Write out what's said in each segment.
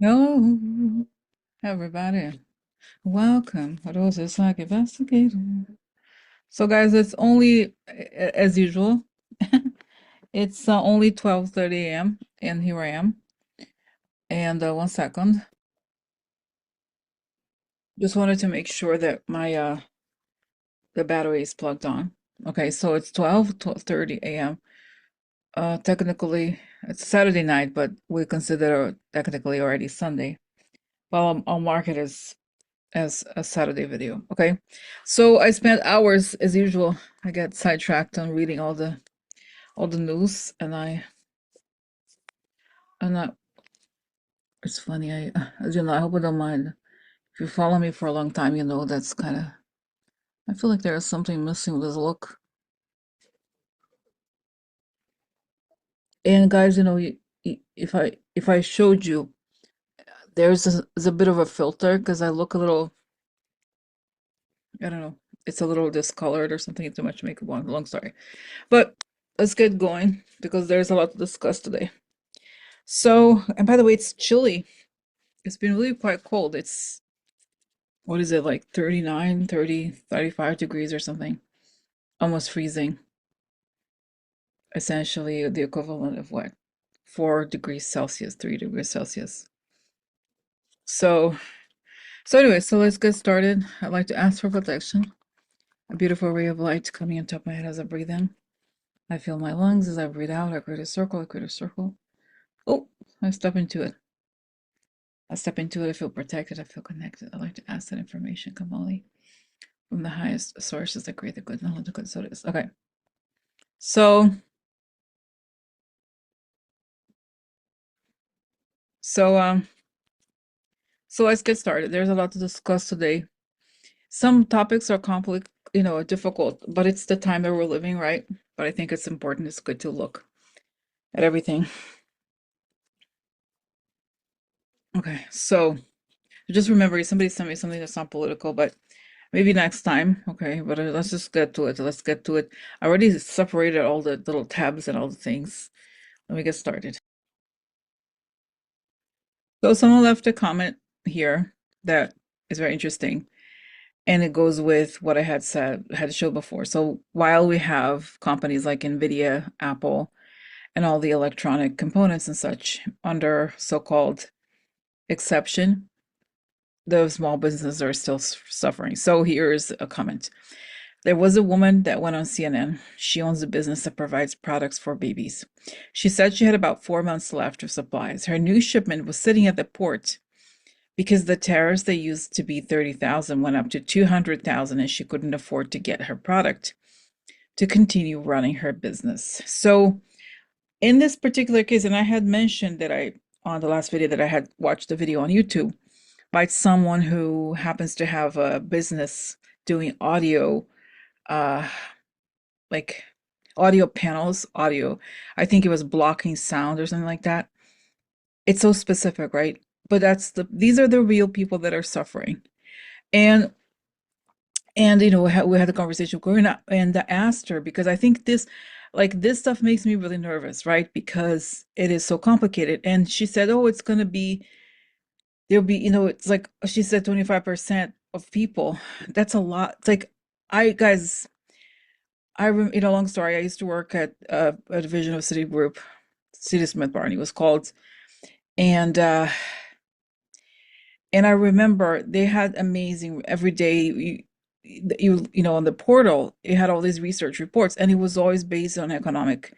Hello, everybody. Welcome. For those it's like investigator. So, guys, it's only as usual. It's only 12:30 a.m. and here I am. And 1 second. Just wanted to make sure that my the battery is plugged on. Okay, so it's 12:30 a.m. Technically, it's Saturday night, but we consider it technically already Sunday. Well, I'll mark it as a Saturday video. Okay. So I spent hours as usual. I get sidetracked on reading all the news and I it's funny, I as you know, I hope you don't mind. If you follow me for a long time, you know that's kinda I feel like there is something missing with this look. And guys, if I showed you, there's a bit of a filter because I look a little, I don't know, it's a little discolored or something, too much makeup on. Long story. But let's get going because there's a lot to discuss today. So, and by the way, it's chilly. It's been really quite cold. It's, what is it, like 39, 30, 35 degrees or something? Almost freezing. Essentially the equivalent of what? 4 degrees Celsius, 3 degrees Celsius. So, so anyway, so let's get started. I'd like to ask for protection. A beautiful ray of light coming on top of my head as I breathe in. I feel my lungs as I breathe out. I create a circle. I create a circle. Oh, I step into it. I step into it. I feel protected. I feel connected. I like to ask that information come only from the highest sources that create the good knowledge, the good so it is. Okay. So, so, um, so let's get started. There's a lot to discuss today. Some topics are complex, difficult, but it's the time that we're living, right? But I think it's important. It's good to look at everything. Okay. So just remember, somebody sent me something that's not political, but maybe next time. Okay. But let's just get to it. Let's get to it. I already separated all the little tabs and all the things. Let me get started. So someone left a comment here that is very interesting, and it goes with what I had showed before. So while we have companies like Nvidia, Apple, and all the electronic components and such under so-called exception, the small businesses are still suffering. So here's a comment. There was a woman that went on CNN. She owns a business that provides products for babies. She said she had about 4 months left of supplies. Her new shipment was sitting at the port because the tariffs they used to be 30,000 went up to 200,000 and she couldn't afford to get her product to continue running her business. So in this particular case, and I had mentioned that on the last video that I had watched the video on YouTube by someone who happens to have a business doing audio, uh, like audio panels, audio. I think it was blocking sound or something like that. It's so specific, right? But these are the real people that are suffering. And we had a conversation growing up, and I asked her because I think this stuff makes me really nervous, right? Because it is so complicated. And she said, "Oh, it's gonna be there'll be, it's like she said, 25% of people. That's a lot. It's like I guys, long story. I used to work at a division of Citigroup, Citi Smith Barney was called, and uh, and I remember they had amazing every day. On the portal, it had all these research reports, and it was always based on economic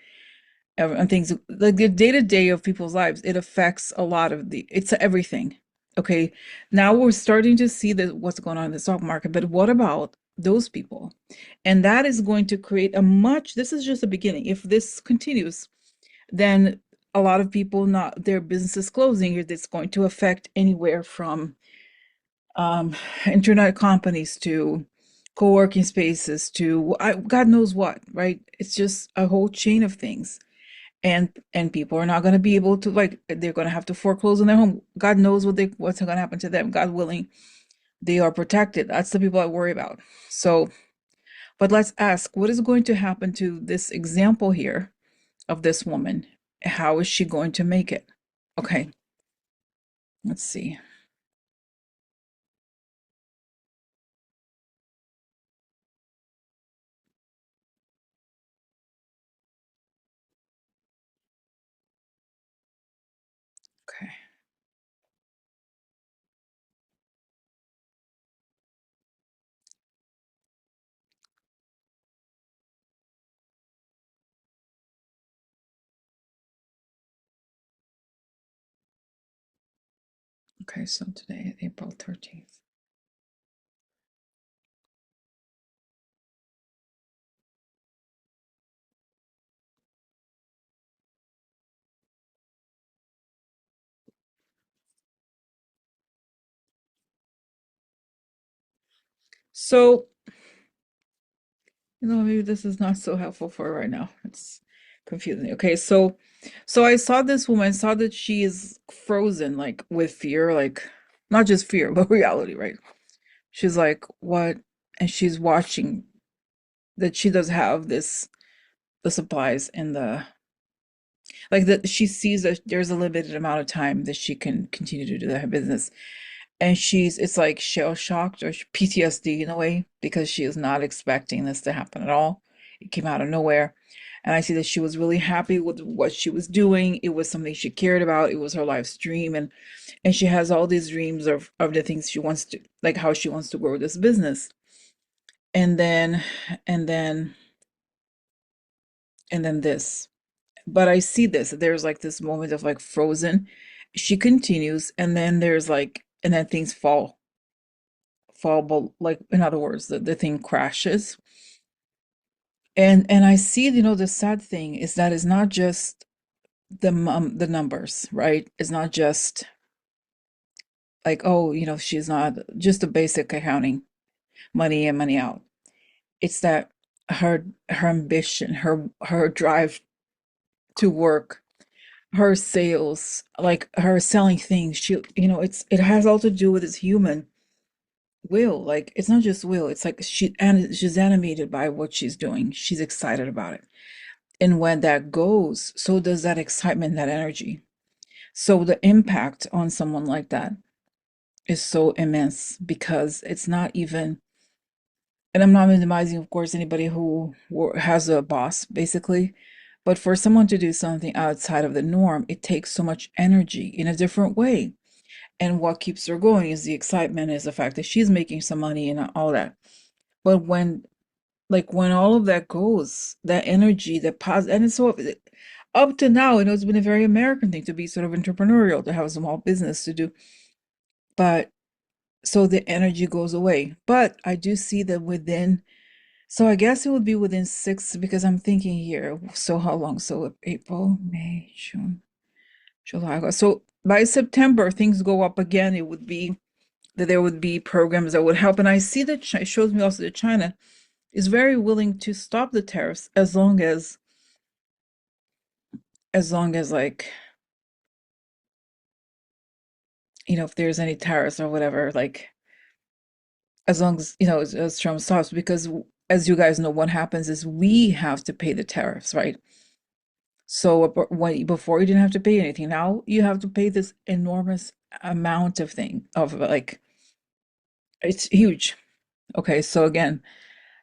and things like the day to day of people's lives. It affects a lot of it's everything. Okay, now we're starting to see what's going on in the stock market, but what about those people? And that is going to create this is just the beginning. If this continues, then a lot of people not their businesses closing. It's going to affect anywhere from internet companies to co-working spaces to God knows what, right? It's just a whole chain of things. And people are not going to be able to, like, they're going to have to foreclose on their home. God knows what's going to happen to them. God willing, they are protected. That's the people I worry about. So, but let's ask, what is going to happen to this example here of this woman? How is she going to make it? Okay. Let's see. Okay. Okay, so today, April 13th. So, maybe this is not so helpful for right now. It's confusing. Okay, so I saw this woman, saw that she is frozen, like with fear, like not just fear, but reality, right? She's like, what? And she's watching that she does have the supplies and the like that she sees that there's a limited amount of time that she can continue to do her business. And it's like shell shocked or PTSD in a way because she is not expecting this to happen at all. It came out of nowhere. And I see that she was really happy with what she was doing. It was something she cared about. It was her life's dream. And she has all these dreams of the things she wants to, like how she wants to grow this business. And then and then and then this. But I see this. There's like this moment of like frozen. She continues, and then there's like, and then things fall, but like in other words, the thing crashes. And I see, the sad thing is that it's not just the numbers, right? It's not just like, oh, she's not just a basic accounting, money in, money out. It's that her ambition, her drive to work, her sales, like her selling things, it has all to do with his human will. Like it's not just will, it's like she's animated by what she's doing. She's excited about it. And when that goes, so does that excitement, that energy. So the impact on someone like that is so immense because it's not even, and I'm not minimizing, of course, anybody who has a boss, basically. But for someone to do something outside of the norm, it takes so much energy in a different way. And what keeps her going is the excitement, is the fact that she's making some money and all that. But when all of that goes, that energy, that positive, and it's so up to now, it's been a very American thing to be sort of entrepreneurial, to have a small business to do. But so the energy goes away. But I do see that within, so I guess it would be within 6, because I'm thinking here, so how long? So April, May, June, July, August. So by September, things go up again. It would be that there would be programs that would help. And I see that it shows me also that China is very willing to stop the tariffs as long as like, if there's any tariffs or whatever, like as long as, as Trump stops, because as you guys know, what happens is we have to pay the tariffs, right? So before you didn't have to pay anything. Now you have to pay this enormous amount of thing of like, it's huge. Okay, so again,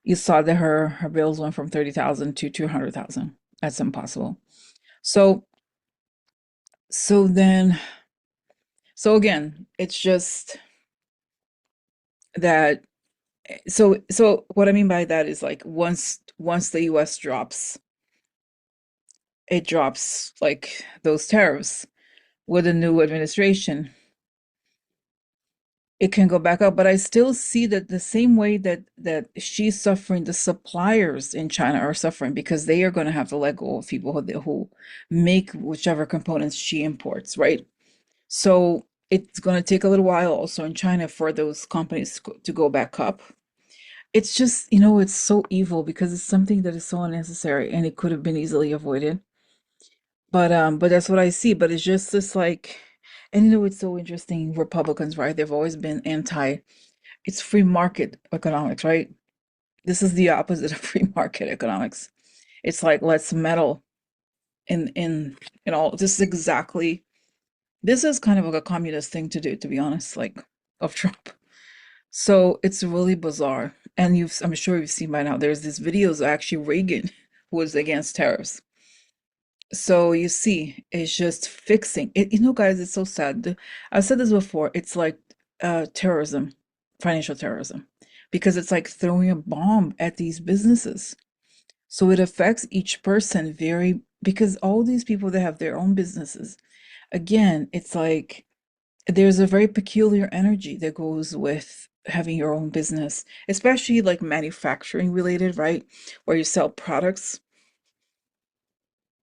you saw that her bills went from 30,000 to 200,000. That's impossible. So so then so again, it's just that, so what I mean by that is like once the US drops, it drops like those tariffs with a new administration, it can go back up. But I still see that the same way that she's suffering, the suppliers in China are suffering because they are going to have to let go of people who make whichever components she imports, right? So it's going to take a little while also in China for those companies to go back up. It's just, it's so evil because it's something that is so unnecessary and it could have been easily avoided. But that's what I see. But it's just this like, and it's so interesting. Republicans, right? They've always been it's free market economics, right? This is the opposite of free market economics. It's like let's meddle in all. This is exactly This is kind of like a communist thing to do, to be honest, like of Trump. So it's really bizarre. And I'm sure you've seen by now, there's these videos of actually Reagan who was against tariffs. So you see, it's just fixing it. You know, guys, it's so sad. I've said this before. It's like terrorism, financial terrorism, because it's like throwing a bomb at these businesses. So it affects each person because all these people that have their own businesses, again, it's like there's a very peculiar energy that goes with having your own business, especially like manufacturing related, right? Where you sell products.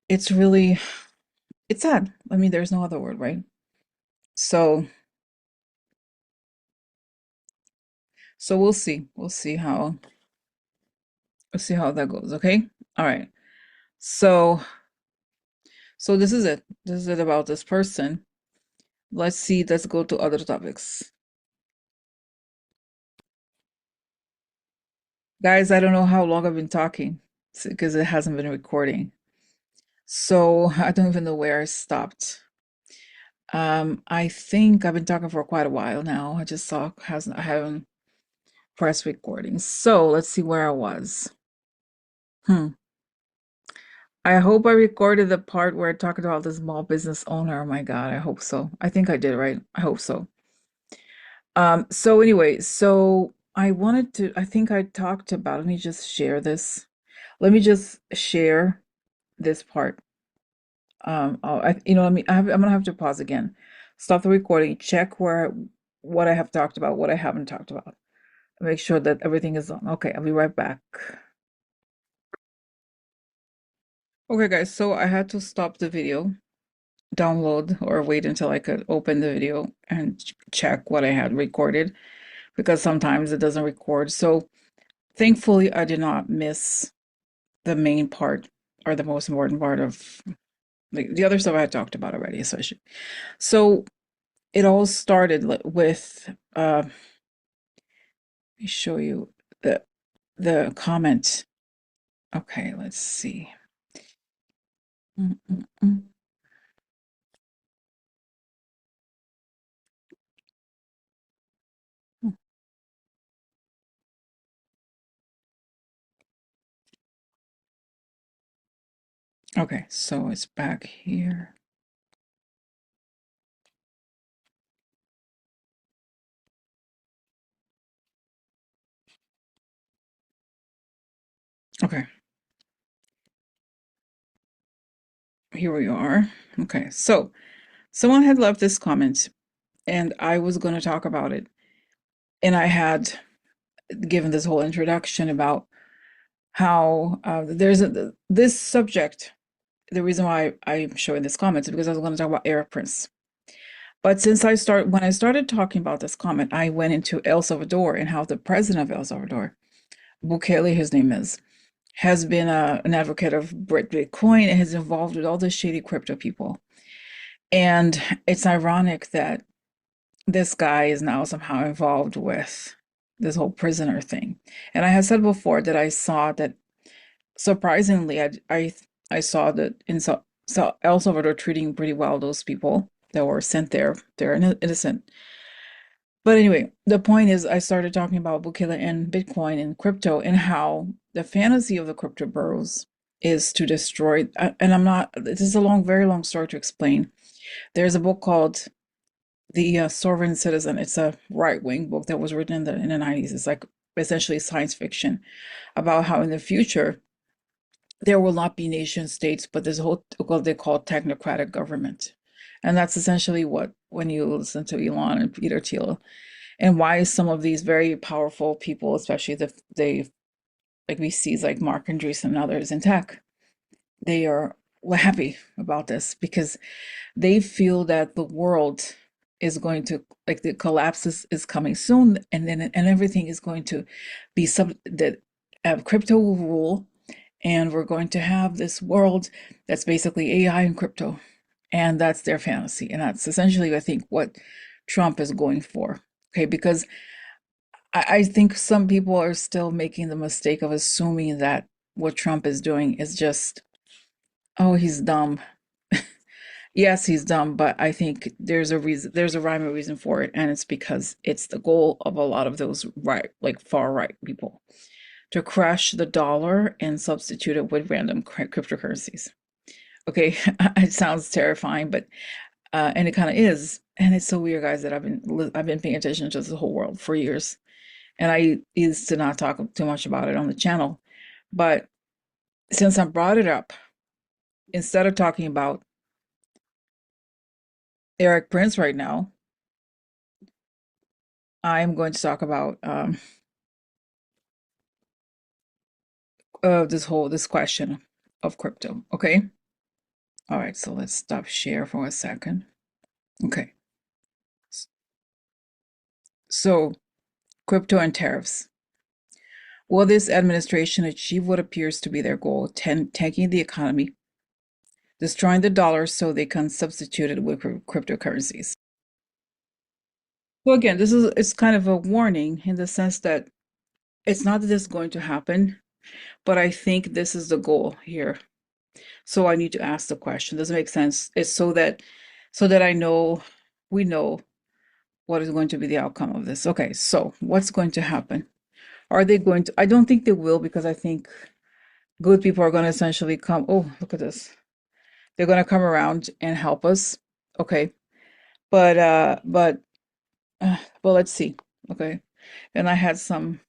It's really, it's sad. I mean, there's no other word, right? So, so we'll see. We'll see how that goes, okay? All right. So, so this is it. This is it about this person. Let's see, let's go to other topics. Guys, I don't know how long I've been talking because it hasn't been recording. So I don't even know where I stopped. I think I've been talking for quite a while now. I just saw hasn't I haven't pressed recording. So let's see where I was. Hmm. I hope I recorded the part where I talked about the small business owner. Oh my God, I hope so. I think I did, right? I hope so. So anyway, so I think I talked about, let me just share this. Let me just share this part. I'm gonna have to pause again, stop the recording, check what I have talked about, what I haven't talked about, make sure that everything is on. Okay, I'll be right back. Okay, guys, so I had to stop the video, download or wait until I could open the video and check what I had recorded because sometimes it doesn't record. So thankfully, I did not miss the main part or the most important part of like the other stuff I had talked about already, especially. So it all started with let me show you the comment. Okay, let's see. Mm, mm, mm. Mm. Okay, so it's back here. Okay, here we are. Okay, so someone had left this comment and I was going to talk about it. And I had given this whole introduction about how this subject. The reason why I'm showing this comment is because I was going to talk about Arab Prince. But when I started talking about this comment, I went into El Salvador and how the president of El Salvador, Bukele, his name is, has been an advocate of Bitcoin and is involved with all the shady crypto people. And it's ironic that this guy is now somehow involved with this whole prisoner thing. And I have said before that I saw that surprisingly, I saw that so El Salvador treating pretty well those people that were sent there. They're innocent. But anyway, the point is, I started talking about Bukele and Bitcoin and crypto and how the fantasy of the crypto bros is to destroy. And I'm not. This is a very long story to explain. There's a book called The Sovereign Citizen. It's a right-wing book that was written in the 90s. It's like essentially science fiction about how in the future there will not be nation states, but there's a whole what they call technocratic government. And that's essentially what, when you listen to Elon and Peter Thiel, and why some of these very powerful people, especially like we see like Mark Andreessen and others in tech, they are happy about this because they feel that the world is going to like the collapse is coming soon, and then and everything is going to be some that crypto will rule, and we're going to have this world that's basically AI and crypto, and that's their fantasy, and that's essentially I think what Trump is going for. Okay, because I think some people are still making the mistake of assuming that what Trump is doing is just, oh, he's dumb. Yes, he's dumb, but I think there's a reason, there's a rhyme or reason for it, and it's because it's the goal of a lot of those right, like far right people, to crash the dollar and substitute it with random cryptocurrencies. Okay, it sounds terrifying, but and it kind of is, and it's so weird, guys, that I've been paying attention to the whole world for years, and I used to not talk too much about it on the channel, but since I brought it up, instead of talking about Eric Prince right now, I'm going to talk about this question of crypto. Okay. All right. So let's stop share for a second. Okay. So crypto and tariffs. Will this administration achieve what appears to be their goal, tanking the economy, destroying the dollar so they can substitute it with cryptocurrencies? Well, again, this is it's kind of a warning in the sense that it's not that this is going to happen, but I think this is the goal here. So I need to ask the question. Does it make sense? It's so that I know we know what is going to be the outcome of this. Okay, so what's going to happen? Are they going to? I don't think they will because I think good people are going to essentially come. Oh, look at this. They're going to come around and help us. Okay, but well, let's see. Okay, and I had some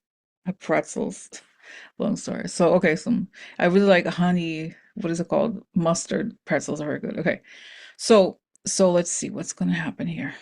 pretzels. Long story. So okay, some I really like honey. What is it called? Mustard pretzels are very good. Okay, so let's see what's going to happen here.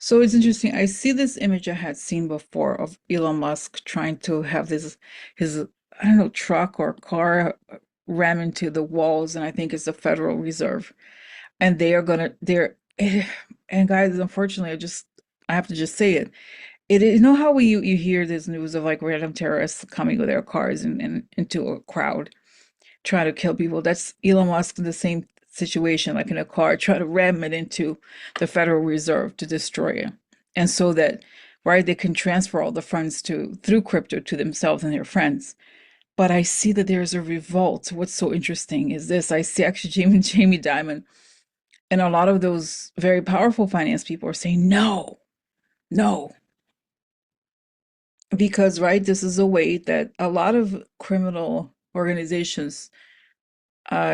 So it's interesting. I see this image I had seen before of Elon Musk trying to have this his I don't know truck or car ram into the walls, and I think it's the Federal Reserve, and they are gonna they're and guys, unfortunately, I have to just say it. You know how you hear this news of like random terrorists coming with their cars and into a crowd trying to kill people. That's Elon Musk in the same situation, like in a car, try to ram it into the Federal Reserve to destroy it. And so that, right, they can transfer all the funds to through crypto to themselves and their friends. But I see that there's a revolt. What's so interesting is this. I see actually Jamie Dimon and a lot of those very powerful finance people are saying no, no. Because right, this is a way that a lot of criminal organizations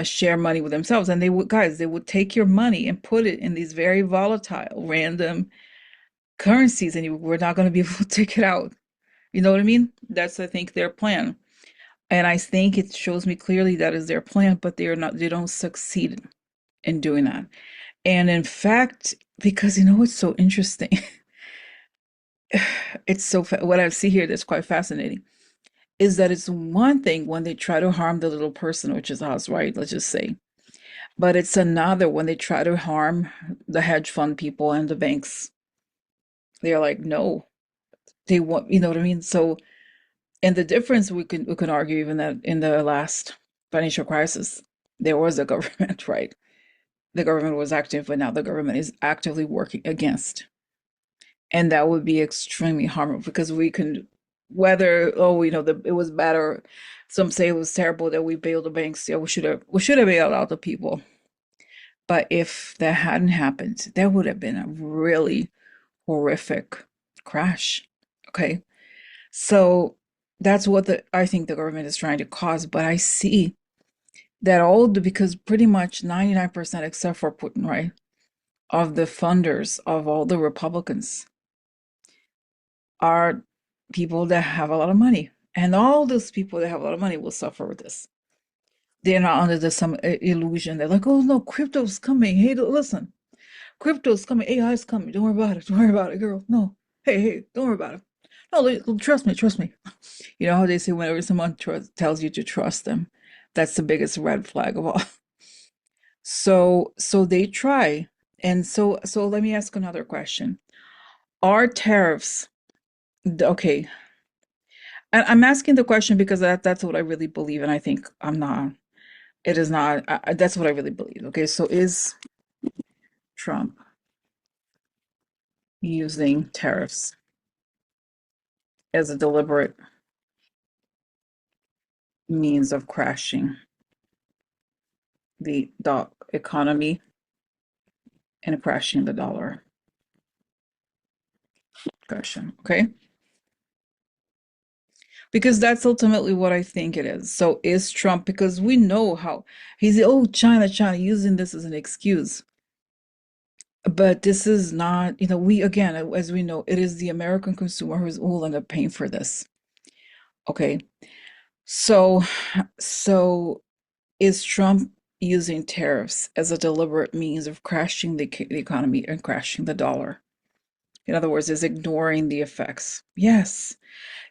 share money with themselves. And they would take your money and put it in these very volatile, random currencies, and you were not going to be able to take it out. You know what I mean? That's, I think, their plan. And I think it shows me clearly that is their plan, but they don't succeed in doing that. And in fact, because you know what's so interesting? What I see here that's quite fascinating is that it's one thing when they try to harm the little person, which is us, right? Let's just say. But it's another when they try to harm the hedge fund people and the banks. They're like, no, they want, you know what I mean? So, and the difference we can argue even that in the last financial crisis, there was a government, right? The government was active, but now the government is actively working against. And that would be extremely harmful because we can, whether, oh, it was bad or some say it was terrible that we bailed the banks. Yeah, we should have bailed out the people. But if that hadn't happened, that would have been a really horrific crash. Okay. So that's what I think the government is trying to cause. But I see that because pretty much 99%, except for Putin, right, of the funders of all the Republicans are people that have a lot of money. And all those people that have a lot of money will suffer with this. They're not under some illusion. They're like, oh no, crypto's coming. Hey, listen, crypto's coming, AI is coming. Don't worry about it. Don't worry about it, girl. No. Hey, don't worry about it. No, trust me, trust me. You know how they say whenever someone tells you to trust them, that's the biggest red flag of all. So they try. And so let me ask another question. Are tariffs okay? And I'm asking the question because that's what I really believe, and I think I'm not. It is not. That's what I really believe. Okay, so is Trump using tariffs as a deliberate means of crashing the economy and crashing the dollar? Question. Okay. Because that's ultimately what I think it is. So is Trump, because we know how he's, oh, China, China, using this as an excuse. But this is not, we, again, as we know, it is the American consumer who will end up paying for this. Okay. So, so is Trump using tariffs as a deliberate means of crashing the economy and crashing the dollar? In other words, is ignoring the effects. Yes.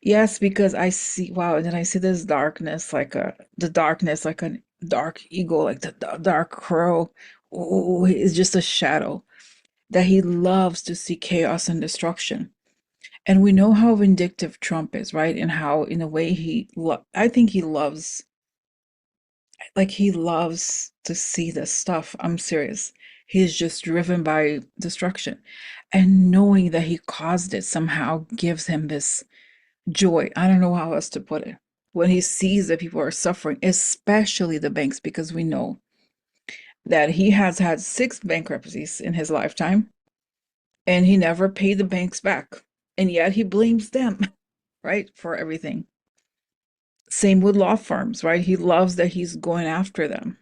Yes, because I see, wow, and then I see this darkness, the darkness, like a dark eagle, like the dark crow. Oh, it's just a shadow that he loves to see chaos and destruction. And we know how vindictive Trump is, right? And how, in a way, I think he loves, like, he loves to see this stuff. I'm serious. He's just driven by destruction. And knowing that he caused it somehow gives him this joy. I don't know how else to put it. When he sees that people are suffering, especially the banks, because we know that he has had 6 bankruptcies in his lifetime and he never paid the banks back. And yet he blames them, right, for everything. Same with law firms, right? He loves that he's going after them.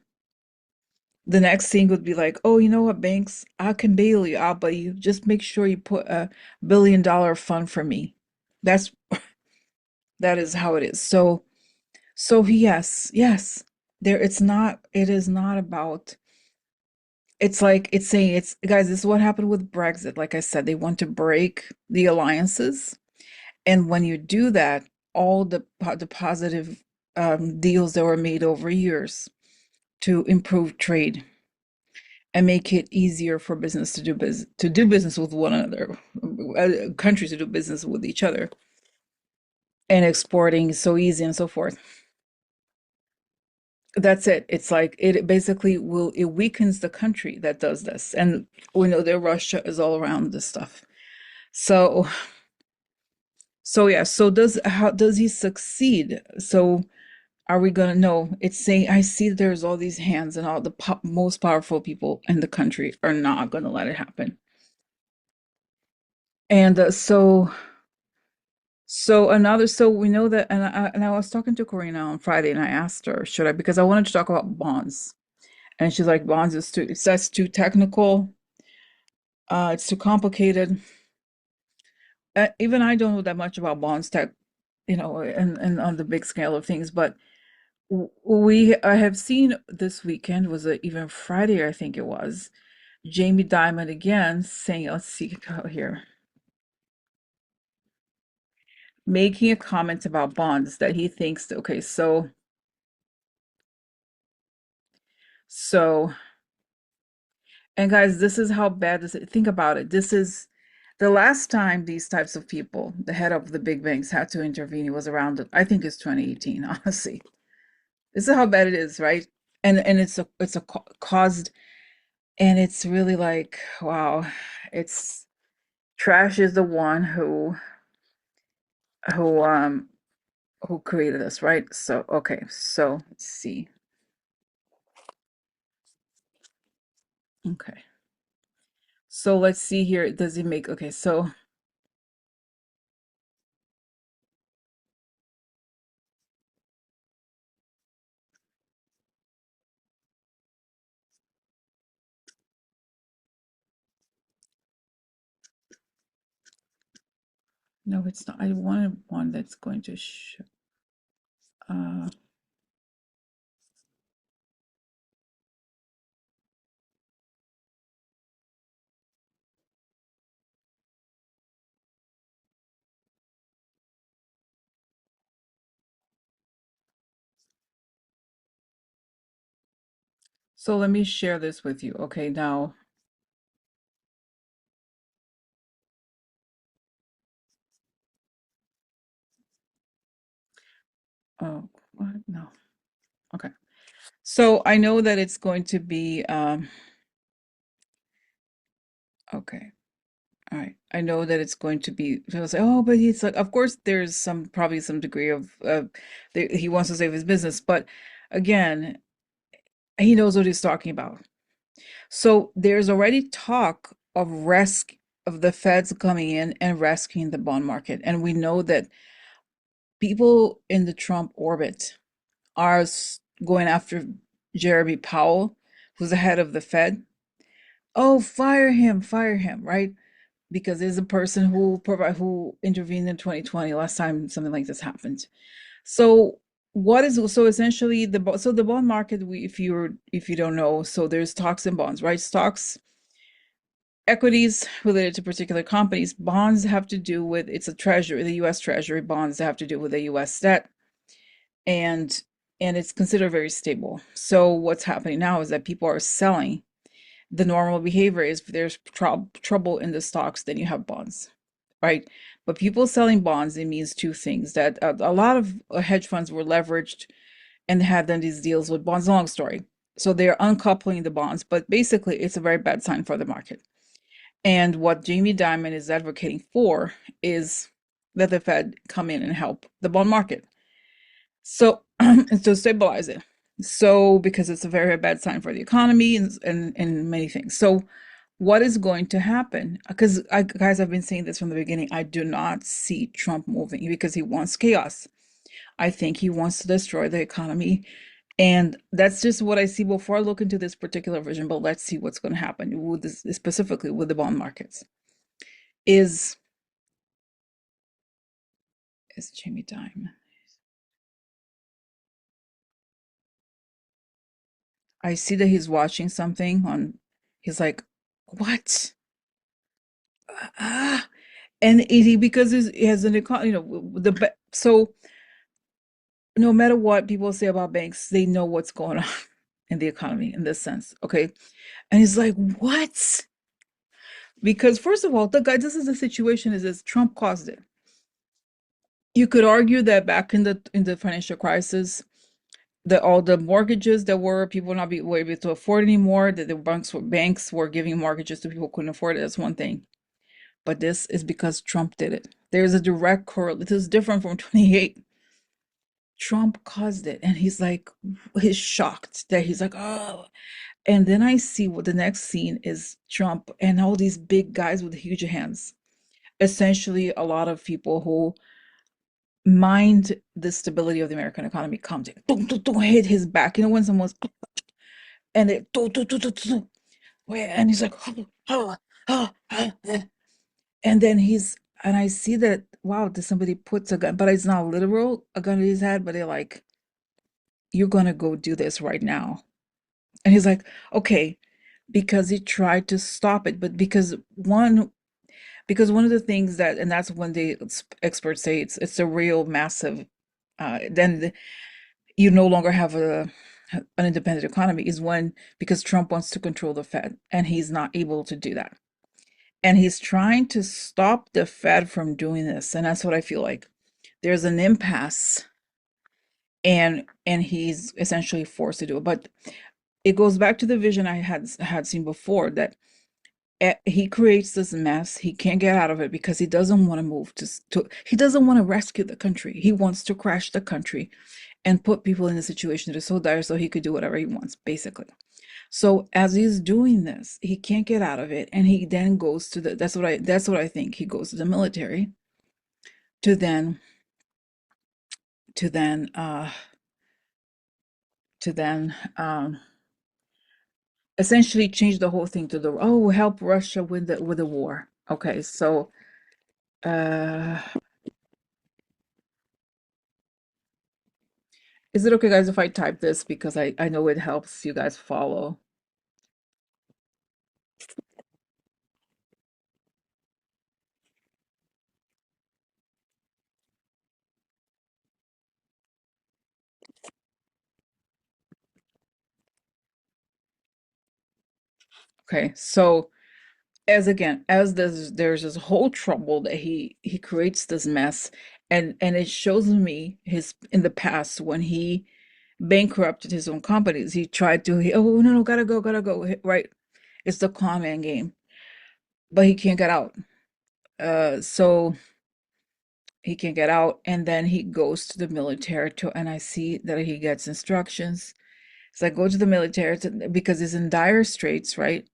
The next thing would be like, oh, you know what, banks, I can bail you out, but you just make sure you put a $1 billion fund for me. That's that is how it is. So yes, yes. It is not about, it's like it's saying, it's, guys, this is what happened with Brexit. Like I said, they want to break the alliances. And when you do that, all the positive deals that were made over years to improve trade and make it easier for business to do business with one another, countries to do business with each other, and exporting so easy and so forth. That's it. It's like it basically it weakens the country that does this. And we know that Russia is all around this stuff. So yeah, so does he succeed? So are we gonna know? It's saying I see there's all these hands and all the most powerful people in the country are not gonna let it happen. And so we know that, and I was talking to Karina on Friday and I asked her, should I, because I wanted to talk about bonds. And she's like, bonds is too, that's too technical. It's too complicated. Even I don't know that much about bonds tech, and on the big scale of things. But I have seen this weekend, was it even Friday? I think it was Jamie Dimon again saying, let's see here, making a comment about bonds that he thinks, okay, so, and guys, this is how bad this is. Think about it. This is the last time these types of people, the head of the big banks, had to intervene. It was around, I think it's 2018, honestly. This is how bad it is, right? And it's a caused, and it's really like, wow, it's trash is the one who um who created us, right? So okay, so let's see. Okay. So let's see here. Does he make, okay, so no, it's not. I wanted one that's going to show. uh so let me share this with you. Okay, now Oh, what? No. Okay. So I know that it's going to be okay. All right. I know that it's going to be. I was like, oh, but he's like, of course, there's some probably some degree of he wants to save his business, but again, he knows what he's talking about. So there's already talk of the Feds coming in and rescuing the bond market, and we know that people in the Trump orbit are going after Jeremy Powell, who's the head of the Fed. Oh, fire him, right? Because there's a person who intervened in 2020 last time something like this happened. So so essentially the bond market, if you don't know, so there's stocks and bonds, right? Stocks, equities related to particular companies. Bonds have to do with, it's a treasury, the US Treasury bonds have to do with the US debt, and it's considered very stable. So what's happening now is that people are selling. The normal behavior is if there's trouble in the stocks, then you have bonds, right? But people selling bonds, it means two things: that a lot of hedge funds were leveraged and had done these deals with bonds. Long story. So they're uncoupling the bonds, but basically it's a very bad sign for the market. And what Jamie Dimon is advocating for is that the Fed come in and help the bond market. So and to stabilize it. So because it's a very bad sign for the economy and many things. So what is going to happen? Because guys, I've been saying this from the beginning. I do not see Trump moving because he wants chaos. I think he wants to destroy the economy. And that's just what I see before I look into this particular vision. But let's see what's going to happen with this, specifically with the bond markets. Is Jamie Dimon? I see that he's watching something on. He's like, what? Ah, and he because he has an economy, so no matter what people say about banks, they know what's going on in the economy in this sense. Okay. And he's like, what? Because first of all, the guy, this is the situation is this Trump caused it. You could argue that back in the financial crisis, that all the mortgages that were people not were able to afford anymore, that the banks were giving mortgages to people who couldn't afford it. That's one thing. But this is because Trump did it. There's a direct correlation. This is different from 28. Trump caused it. And he's shocked that he's like, oh. And then I see what the next scene is Trump and all these big guys with huge hands. Essentially, a lot of people who mind the stability of the American economy comes in, don't hit his back. You know, when someone's, and it, and he's like, oh, oh, oh, oh. And then and I see that, wow, did somebody puts a gun, but it's not literal, a gun in his head, but they're like, you're gonna go do this right now. And he's like, okay, because he tried to stop it, but because one of the things that, and that's when the experts say it's a real massive, then you no longer have an independent economy, is when, because Trump wants to control the Fed and he's not able to do that. And he's trying to stop the Fed from doing this. And that's what I feel like. There's an impasse and he's essentially forced to do it. But it goes back to the vision I had seen before, that he creates this mess. He can't get out of it because he doesn't want to move he doesn't want to rescue the country. He wants to crash the country and put people in a situation that is so dire so he could do whatever he wants, basically. So as he's doing this, he can't get out of it, and he then goes to that's what I think. He goes to the military to then to then to then essentially change the whole thing to the, oh, help Russia with the war. Okay, so uh is it okay, guys, if I type this because I know it helps you guys follow? Okay, so as again, as there's this whole trouble that he creates this mess, And it shows me his in the past when he bankrupted his own companies. He tried to, oh no, no, gotta go, right? It's the con man game, but he can't get out. So he can get out, and then he goes to the military to, and I see that he gets instructions. It's like, go to the military because he's in dire straits, right?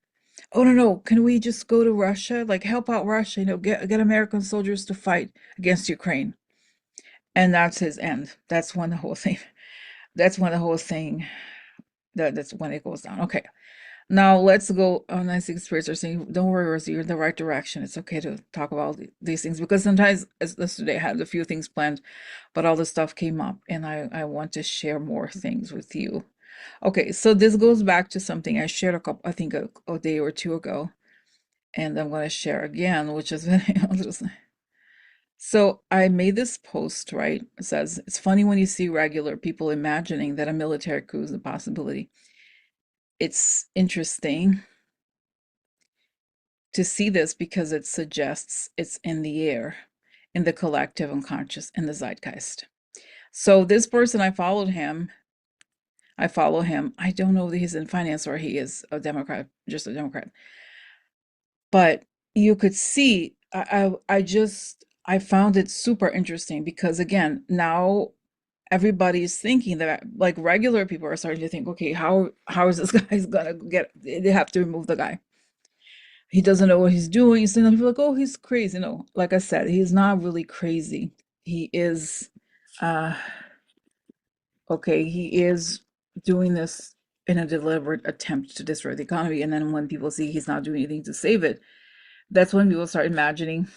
Oh no, no, can we just go to Russia? Like help out Russia, get American soldiers to fight against Ukraine. And that's his end. That's when the whole thing, that's when the whole thing, that's when it goes down. Okay. Now let's go on. I think spirits are saying, don't worry, Rosie, you're in the right direction. It's okay to talk about these things because sometimes, as yesterday, I had a few things planned, but all the stuff came up and I want to share more things with you. Okay, so this goes back to something I shared I think a day or two ago, and I'm going to share again, which is very interesting. So I made this post, right? It says, it's funny when you see regular people imagining that a military coup is a possibility. It's interesting to see this because it suggests it's in the air, in the collective unconscious, in the zeitgeist. So this person, I followed him. I follow him. I don't know that he's in finance or he is a Democrat, just a Democrat. But you could see, I found it super interesting because again, now everybody's thinking that like regular people are starting to think, okay, how is this guy's gonna get? They have to remove the guy. He doesn't know what he's doing. So people are like, oh, he's crazy. No, like I said, he's not really crazy. He is, uh, okay, he is doing this in a deliberate attempt to destroy the economy. And then when people see he's not doing anything to save it, that's when people start imagining.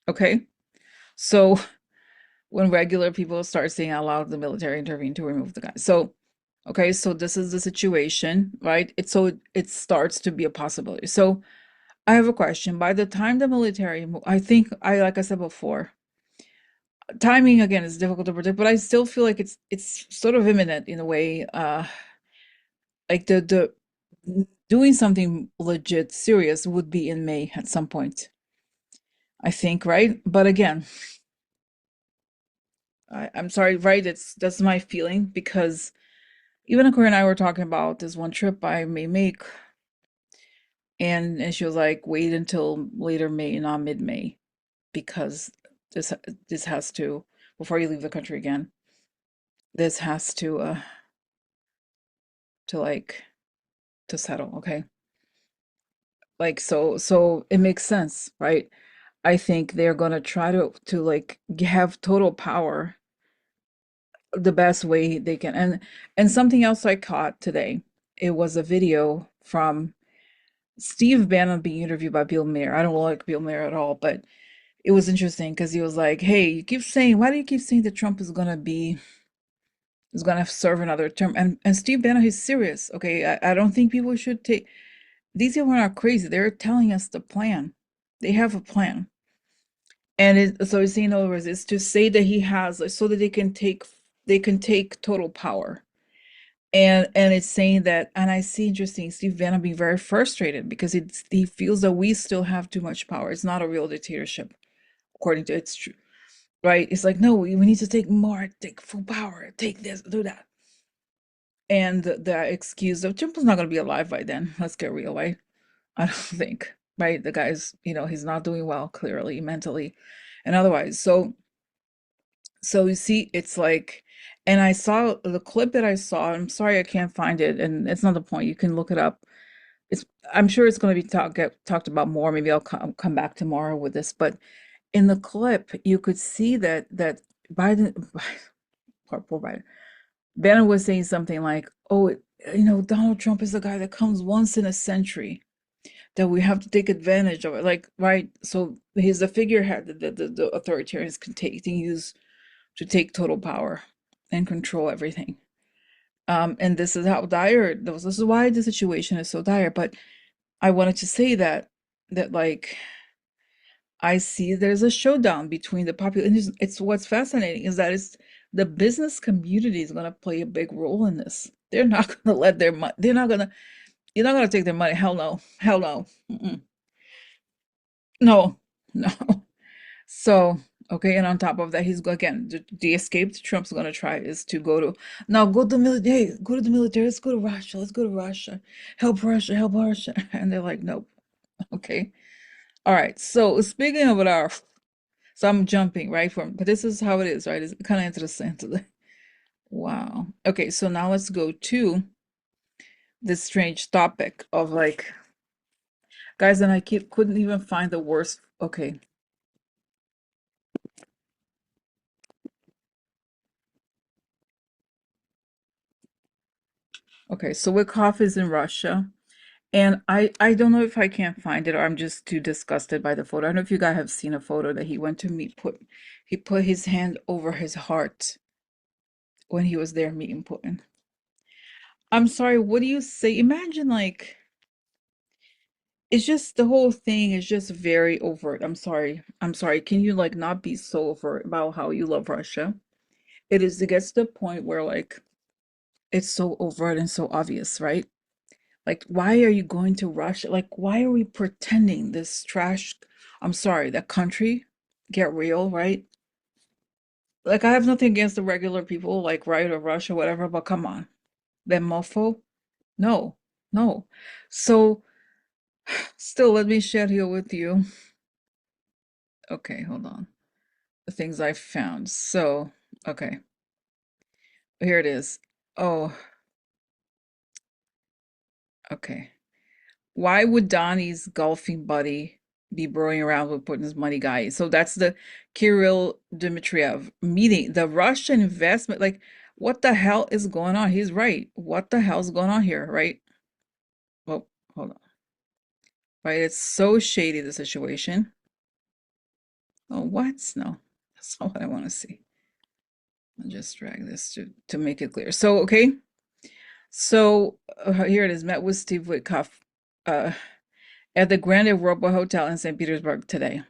Okay, so when regular people start saying out loud, the military intervened to remove the guy. So, okay, so this is the situation, right? It starts to be a possibility. So I have a question. By the time the military, I think like I said before, timing again is difficult to predict, but I still feel like it's sort of imminent in a way. Like the doing something legit serious would be in May at some point, I think, right? But again, I'm sorry, right? That's my feeling because even Nicole and I were talking about this one trip I may make, and she was like, wait until later May, not mid-May, because this this has to before you leave the country again. This has to like to settle, okay? Like so it makes sense, right? I think they're gonna try to like have total power the best way they can. And something else I caught today, it was a video from Steve Bannon being interviewed by Bill Maher. I don't like Bill Maher at all, but it was interesting because he was like, "Hey, you keep saying, why do you keep saying that Trump is gonna serve another term?" And Steve Bannon is serious. Okay, I don't think people should take these people are not crazy. They're telling us the plan. They have a plan. And so it's in other words, it's to say that he has like, so that they can take total power. And it's saying that, and I see interesting Steve Bannon being very frustrated because he feels that we still have too much power. It's not a real dictatorship, according to it's true, right? It's like, no, we need to take more, take full power, take this, do that. And the excuse of Trump is not going to be alive by then. Let's get real, right? I don't think, right? The guy's, he's not doing well, clearly, mentally and otherwise. So you see, it's like, and I saw the clip that I saw. I'm sorry I can't find it, and it's not the point. You can look it up. It's I'm sure it's going to be get talked about more. Maybe I'll come back tomorrow with this. But in the clip, you could see that Biden, poor Biden, Bannon was saying something like, "Oh, Donald Trump is the guy that comes once in a century." That we have to take advantage of it, like right. So he's the figurehead that the authoritarians can take to use to take total power and control everything. And this is how dire this is why the situation is so dire. But I wanted to say that like I see there's a showdown between the population. It's what's fascinating is that it's the business community is going to play a big role in this. They're not going to let their money. They're not going to. You're not going to take their money. Hell no. Hell no. Mm-mm. No. No. So, okay, and on top of that, again, the escape that Trump's going to try is to go to now go to the military. Hey, go to the military. Let's go to Russia. Let's go to Russia. Help Russia. Help Russia. And they're like, nope. Okay. All right. So speaking of our, so I'm jumping right from, but this is how it is, right? It's kind of interesting today. Wow. Okay. So now let's go to this strange topic of like, guys, and I couldn't even find the worst. Okay. Okay. So Wickoff is in Russia. And I don't know if I can't find it or I'm just too disgusted by the photo. I don't know if you guys have seen a photo that he went to meet he put his hand over his heart when he was there meeting Putin. I'm sorry, what do you say? Imagine like it's just the whole thing is just very overt. I'm sorry. I'm sorry. Can you like not be so overt about how you love Russia? It gets to the point where like it's so overt and so obvious, right? Like, why are you going to Russia? Like, why are we pretending this trash? I'm sorry, that country, get real, right? Like, I have nothing against the regular people, like, right, or Russia, whatever, but come on. That mofo? No, no. So, still, let me share here with you. Okay, hold on. The things I found. So, okay, here it is. Oh, okay. Why would Donnie's golfing buddy be broing around with Putin's money guy? So that's the Kirill Dmitriev meeting, the Russian investment. Like, what the hell is going on? He's right. What the hell's going on here, right? Well, hold on. Right, it's so shady, the situation. Oh, what? No, that's not what I want to see. I'll just drag this to make it clear. So, okay. So here it is. Met with Steve Witkoff uh, at the Grand Europa Hotel in St. Petersburg today.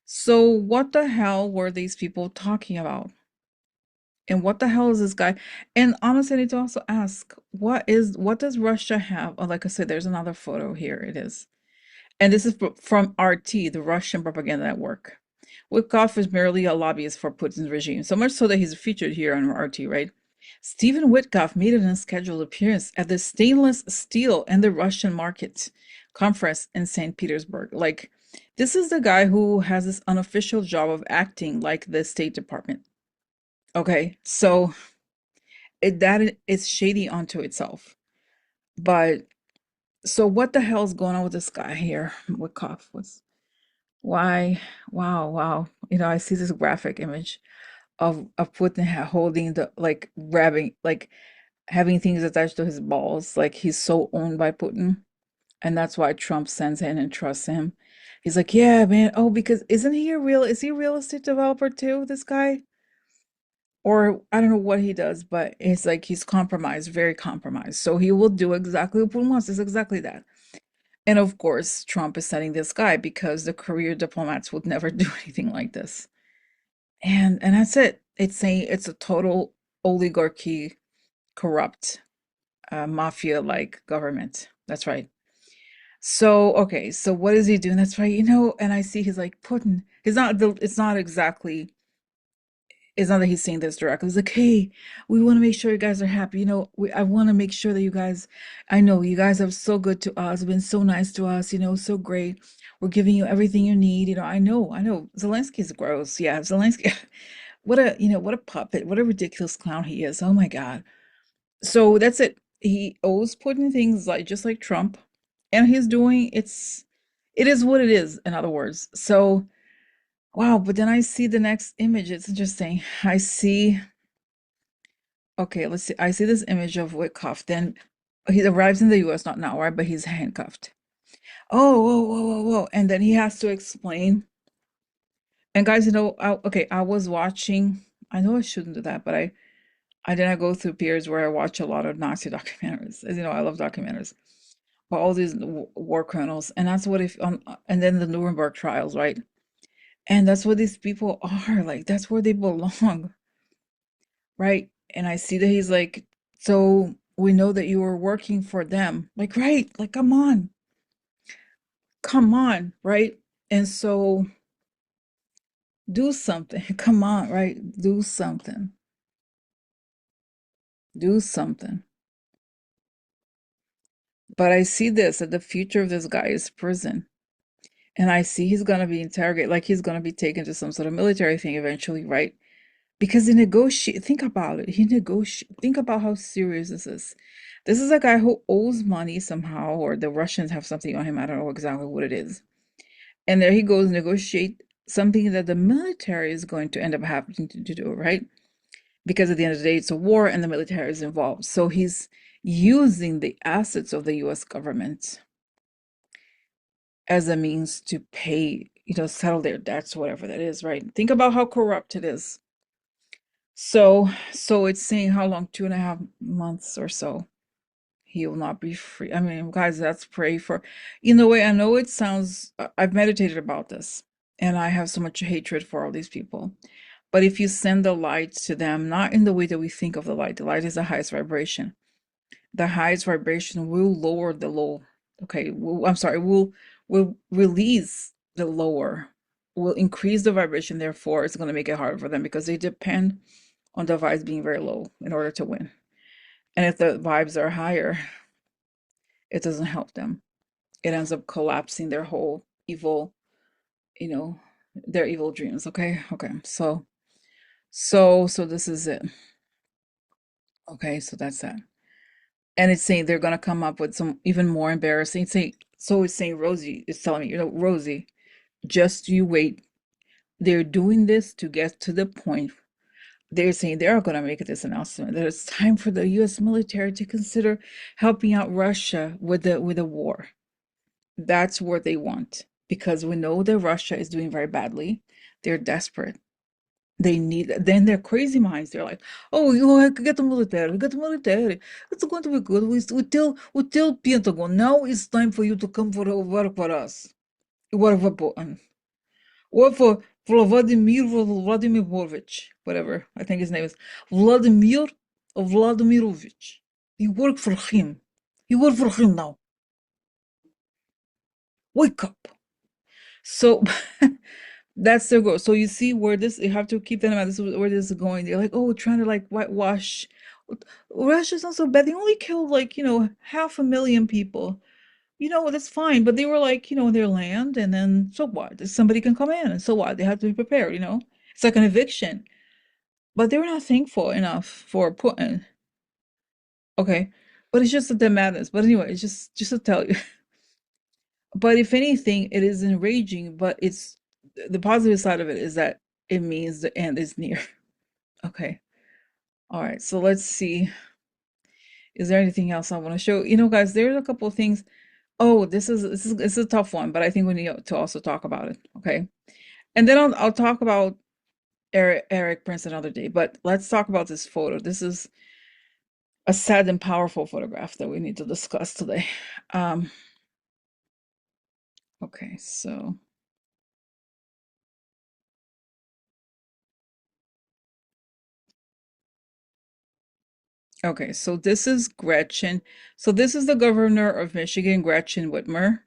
So what the hell were these people talking about? And what the hell is this guy? And honestly, I need to also ask, what does Russia have? Oh, like I said, there's another photo here. It is. And this is from RT, the Russian propaganda network. Witkoff is merely a lobbyist for Putin's regime, so much so that he's featured here on RT, right? Stephen Witkoff made an unscheduled appearance at the Stainless Steel and the Russian Market conference in St. Petersburg. Like, this is the guy who has this unofficial job of acting like the State Department. Okay, so it's shady onto itself. But so what the hell is going on with this guy here? Witkoff was why? Wow, wow. You know, I see this graphic image of Putin holding the like grabbing like having things attached to his balls. Like he's so owned by Putin. And that's why Trump sends in and trusts him. He's like, yeah, man. Oh, because is he a real estate developer too, this guy? Or I don't know what he does, but it's like he's compromised, very compromised. So he will do exactly what Putin wants. It's exactly that. And of course, Trump is sending this guy because the career diplomats would never do anything like this. And that's it. It's a total oligarchy, corrupt, mafia-like government. That's right. So okay, so what is he doing? That's right. You know, and I see he's like Putin. It's not exactly. It's not that he's saying this directly. He's like, hey, we want to make sure you guys are happy. You know, I want to make sure that you guys, I know you guys are so good to us, been so nice to us, you know, so great. We're giving you everything you need. You know, I know. Zelensky's gross. Yeah, Zelensky, what a puppet, what a ridiculous clown he is. Oh my God. So that's it. He owes Putin things like just like Trump, and it is what it is, in other words. So wow, but then I see the next image. It's interesting. Okay, let's see. I see this image of Witkoff. Then he arrives in the US, not now, right? But he's handcuffed. Oh, whoa, whoa, whoa, whoa. And then he has to explain. And guys, okay, I was watching. I know I shouldn't do that, but I go through periods where I watch a lot of Nazi documentaries. As you know, I love documentaries. But all these war criminals, and that's what if and then the Nuremberg trials, right? And that's what these people are like. That's where they belong, right? And I see that he's like, so we know that you were working for them. Like, right? Like, come on, right? And so do something. Come on, right? Do something. Do something. But I see this that the future of this guy is prison. And I see he's gonna be interrogated, like he's gonna be taken to some sort of military thing eventually, right? Because he negotiate, think about it. He negotiate, think about how serious this is. This is a guy who owes money somehow, or the Russians have something on him. I don't know exactly what it is. And there he goes, negotiate something that the military is going to end up having to do, right? Because at the end of the day, it's a war and the military is involved. So he's using the assets of the US government as a means to pay, settle their debts, whatever that is, right? Think about how corrupt it is. So it's saying how long? 2.5 months or so. He will not be free. I mean, guys, that's pray for. In a way, I know it sounds. I've meditated about this, and I have so much hatred for all these people. But if you send the light to them, not in the way that we think of the light is the highest vibration. The highest vibration will lower the low. Okay, I'm sorry, will release the lower, will increase the vibration. Therefore, it's going to make it harder for them because they depend on the vibes being very low in order to win. And if the vibes are higher, it doesn't help them. It ends up collapsing their whole evil, you know, their evil dreams. Okay, okay. So this is it. Okay, so that's that. And it's saying they're gonna come up with some even more embarrassing. It's saying Rosie is telling me, Rosie, just you wait. They're doing this to get to the point. They're saying they are going to make this announcement that it's time for the U.S. military to consider helping out Russia with the war. That's what they want because we know that Russia is doing very badly. They're desperate. They need. Then their crazy minds. They're like, "Oh, you have to get the military. Get the military. It's going to be good. We tell Pentagon now. It's time for you to come for work for us. Whatever button. Or for Vladimirovich, whatever. I think his name is Vladimir Vladimirovich. You work for him. You work for him now. Wake up." So that's their goal. So you see where this, you have to keep that in mind. This is where this is going. They're like, oh, trying to like whitewash. Russia's not so bad. They only killed like, 500,000 people. That's fine. But they were like, in their land, and then so what? Somebody can come in, and so what? They have to be prepared. It's like an eviction. But they were not thankful enough for Putin. Okay. But it's just that that matters. But anyway, it's just to tell you. But if anything, it is enraging, but it's the positive side of it is that it means the end is near. Okay. All right. So let's see. Is there anything else I want to show? Guys, there's a couple of things. Oh, this is a tough one, but I think we need to also talk about it. Okay. And then I'll talk about Eric Prince another day, but let's talk about this photo. This is a sad and powerful photograph that we need to discuss today. Um, okay, so this is Gretchen. So this is the governor of Michigan, Gretchen Whitmer.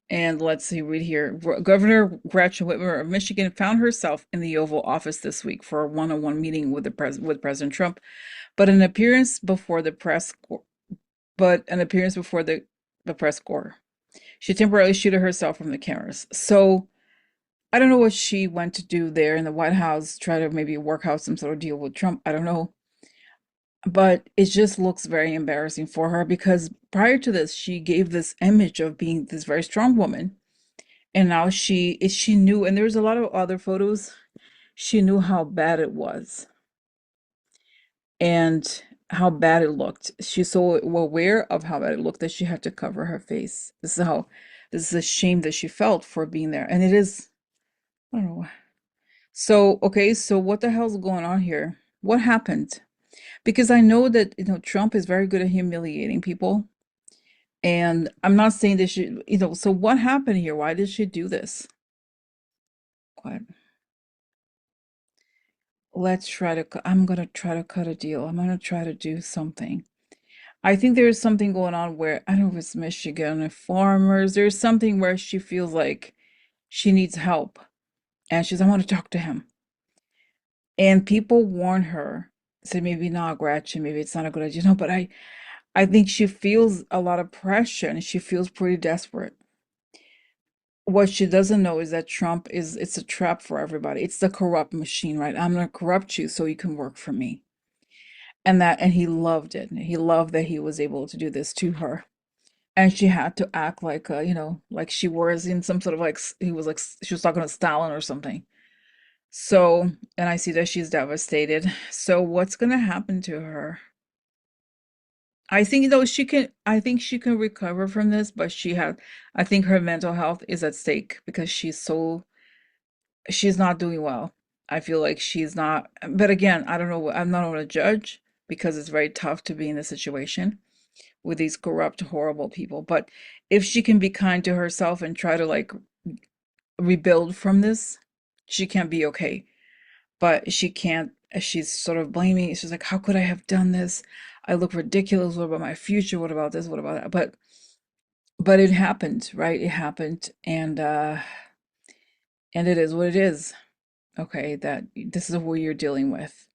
And let's see, read here. Governor Gretchen Whitmer of Michigan found herself in the Oval Office this week for a one-on-one meeting with with President Trump, but an appearance before the press, the press corps. She temporarily shielded herself from the cameras. So I don't know what she went to do there in the White House, try to maybe work out some sort of deal with Trump. I don't know. But it just looks very embarrassing for her because prior to this, she gave this image of being this very strong woman. And now she knew, and there's a lot of other photos, she knew how bad it was and how bad it looked. She's so aware of how bad it looked that she had to cover her face. This is a shame that she felt for being there. And it is, I don't know. So, okay, so what the hell's going on here? What happened? Because I know that, Trump is very good at humiliating people. And I'm not saying that she, so what happened here? Why did she do this? What? I'm gonna try to cut a deal. I'm gonna try to do something. I think there's something going on where, I don't know if it's Michigan or farmers, there's something where she feels like she needs help. And she's, I want to talk to him. And people warn her, say maybe not, Gretchen, maybe it's not a good idea. No, but I think she feels a lot of pressure and she feels pretty desperate. What she doesn't know is that Trump it's a trap for everybody. It's the corrupt machine, right? I'm gonna corrupt you so you can work for me. And he loved it. He loved that he was able to do this to her. And she had to act like like she was in some sort of like he was like she was talking to Stalin or something. So, and I see that she's devastated. So what's gonna happen to her? I think though I think she can recover from this, but I think her mental health is at stake because she's not doing well. I feel like she's not, but again, I don't know, I'm not going to judge because it's very tough to be in a situation with these corrupt, horrible people. But if she can be kind to herself and try to like rebuild from this, she can be okay. But she can't, she's sort of blaming, she's like, how could I have done this? I look ridiculous. What about my future? What about this? What about that? But it happened, right? It happened, and it is what it is. Okay, that this is what you're dealing with.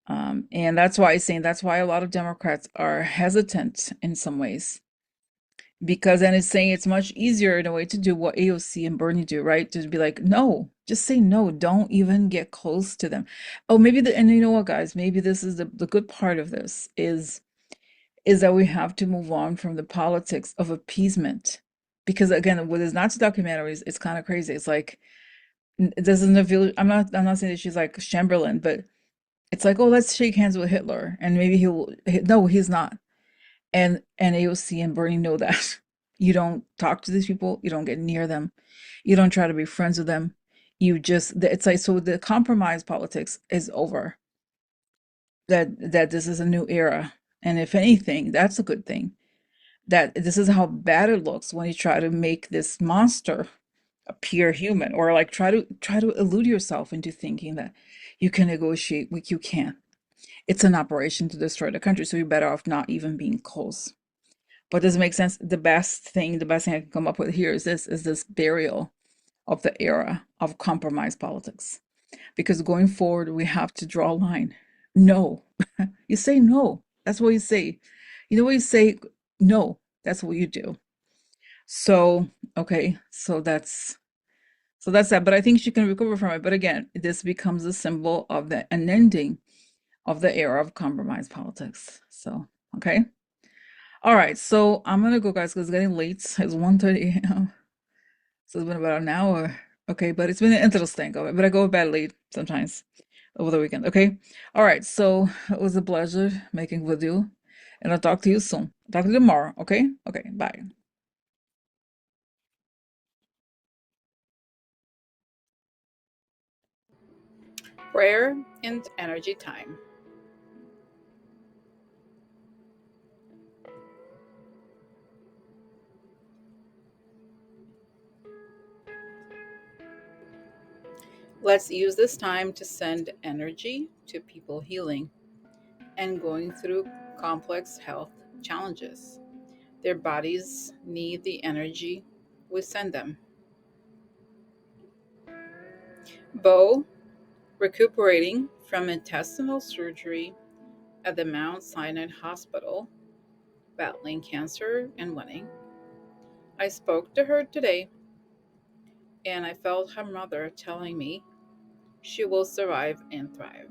And that's why I'm saying that's why a lot of Democrats are hesitant in some ways. Because then it's saying it's much easier in a way to do what AOC and Bernie do, right? To be like, no, just say no. Don't even get close to them. Oh, maybe and you know what, guys, maybe this is the good part of this is that we have to move on from the politics of appeasement. Because again, with his Nazi documentaries, it's kind of crazy. It's like it doesn't feel I'm not saying that she's like Chamberlain, but it's like, oh, let's shake hands with Hitler, and maybe no, he's not. And AOC and Bernie know that. You don't talk to these people, you don't get near them, you don't try to be friends with them. It's like, so the compromise politics is over. That this is a new era, and if anything, that's a good thing. That this is how bad it looks when you try to make this monster appear human, or like try to elude yourself into thinking that you can negotiate. Like, you can't. It's an operation to destroy the country, so you're better off not even being close. But does it make sense? The best thing I can come up with here is this burial of the era of compromise politics. Because going forward, we have to draw a line. No. You say no. That's what you say. You know what you say? No. That's what you do. So, okay, so that's that. But I think she can recover from it. But again, this becomes a symbol of an ending of the era of compromise politics. So, okay. All right. So I'm gonna go, guys, because it's getting late. It's 1:30 a.m. So it's been about an hour. Okay, but it's been interesting. But I go to bed late sometimes over the weekend. Okay. All right. So it was a pleasure making with you. And I'll talk to you soon. Talk to you tomorrow. Okay? Okay. Bye. Prayer and energy time. Let's use this time to send energy to people healing and going through complex health challenges. Their bodies need the energy we send them. Bo, recuperating from intestinal surgery at the Mount Sinai Hospital, battling cancer and winning. I spoke to her today and I felt her mother telling me she will survive and thrive.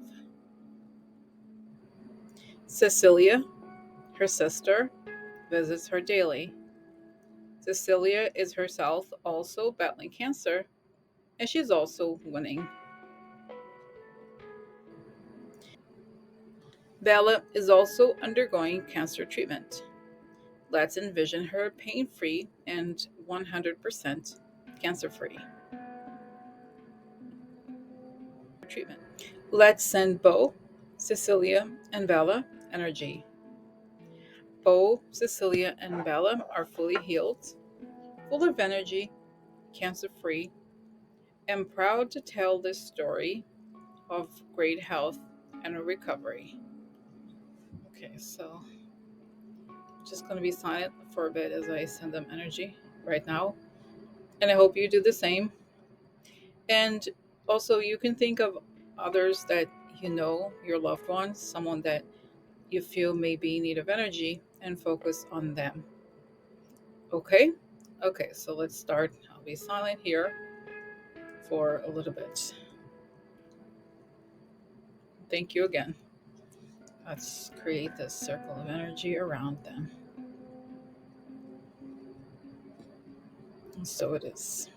Cecilia, her sister, visits her daily. Cecilia is herself also battling cancer, and she's also winning. Bella is also undergoing cancer treatment. Let's envision her pain free and 100% cancer free. Treatment. Let's send Bo, Cecilia, and Bella energy. Bo, Cecilia, and Bella are fully healed, full of energy, cancer free, and proud to tell this story of great health and recovery. Okay, so just going to be silent for a bit as I send them energy right now. And I hope you do the same. And also, you can think of others that you know, your loved ones, someone that you feel may be in need of energy, and focus on them. Okay? Okay, so let's start. I'll be silent here for a little bit. Thank you again. Let's create this circle of energy around them. And so it is.